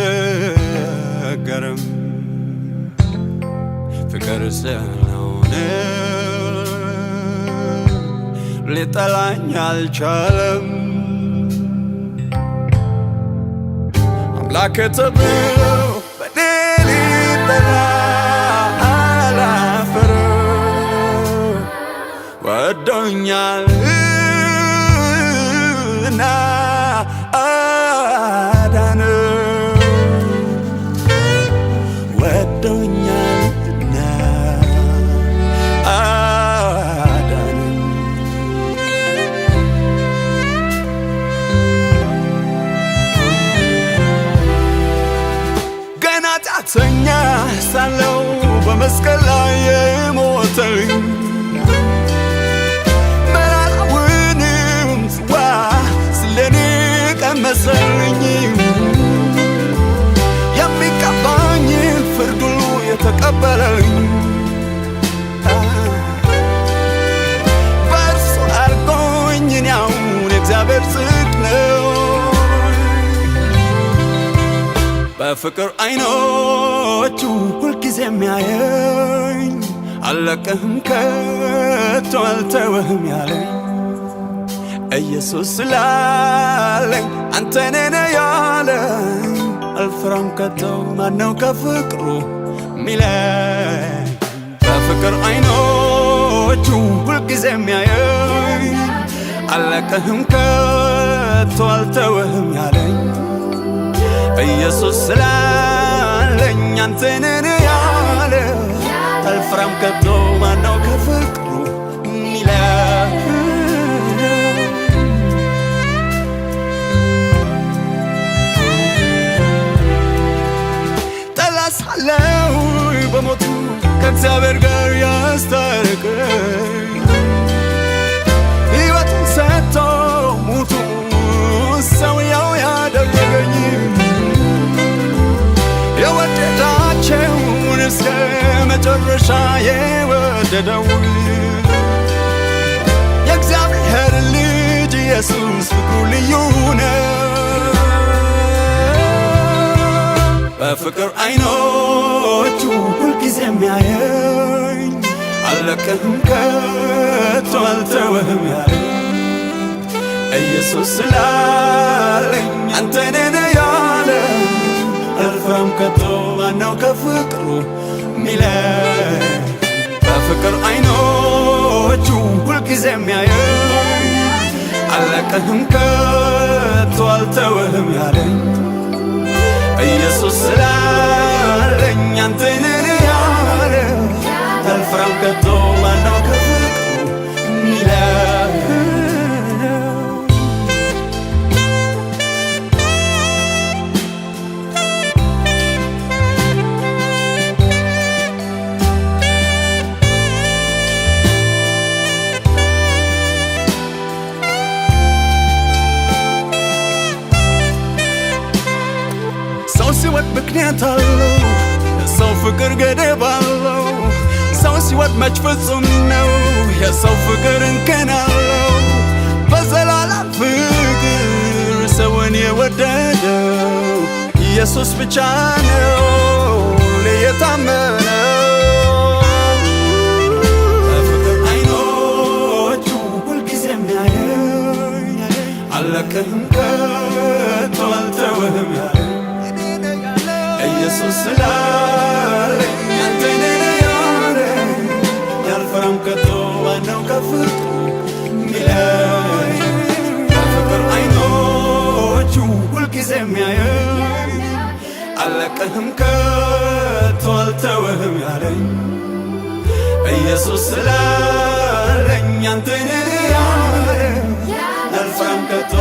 አልተቸገረም ፍቅር ስለሆነ ሊጠላኝ አልቻለም አምላክ ተብሎ በደል ይጠላል አላፈርም ወዶኛልና ኃጢአተኛ ሳለው በመስቀል ላይ የሞተልኝ መራራውንም ጽዋ ስለኔ ቀመሰልኝ የሚቀባኝን ፍርድ ሁሉ የተቀበለኝ በእርሱ አድርጎኝ እኔ አሁን የእግዚአብሔር ጽድቅ ነው በፍቅር አይኖቹ ሁልጊዜ የሚያየኝ አልለቅህም ከቶ አልተውህም ያለኝ ኢየሱስ ስላለኝ አንተ ነህ ያለኝ አልፈራም ከቶ ማነው ከፍቅሩ ሚለኝ በፍቅር አይኖቹ ሁልጊዜ የሚያየኝ አልለቅህም ከቶ አልተውህም ያለኝ ኢየሱስ ስላለኝ አንተ ነህ ያለ አልፈራም ከቶ ማነው ከፍቅሩ ሚለኝ ጠላት ሳለው በሞቱ ከእግዚአብሔር ጋር ያስታረቀኝ ሕይወቱን ሰጥቶ ሙቱ ሰውየው ያደረገኝ የወደዳቸውን እስከ መጨረሻ የወደደው የእግዚአብሔር ልጅ ኢየሱስ ፍቅሩ ልዩ ነው በፍቅር አይኖቹ ሁልጊዜ የሚያየኝ አልለቅህም ከቶ አልተውህም ያለኝ ኢየሱስ ስላለኝ አንተ ነህ ያለኝ አልፈራም ከቶ ማነው ከፍቅሩ ሚለኝ በፍቅር አይኖቹ ሁልጊዜ የሚያየኝ አልለቅህም ከቶ አልተውህም ያለኝ ኢየሱስ ስላለኝ አንተ ነህ ያለኝ አልፈራም ከቶ ማነው ከፍቅሩ ሚለኝ ሲወድ ምክንያት አለው የሰው ፍቅር ገደብ አለው ሰው ሲወድ መች ፍጹም ነው የሰው ፍቅር እንከን አለው በዘላለም ፍቅር ሰውን የወደደው ኢየሱስ ብቻ ነው የታመነው በፍቅር አይኖቹ ሁልጊዜ የሚያየኝ አልለቅህም ከቶ አልተውህም ያለኝ ኢየሱስ ስላለኝ አንተ ነህ ያለኝ አልፈራም ከቶ ማነው ከፍቅሩ ሚለኝ በፍቅር አይኖቹ ሁልጊዜ የሚያየኝ አልለቅህም ከቶ አልተውህም ያለኝ ኢየሱስ ስላለኝ አንተ ነህ ያለኝ አልፈራም ከቶ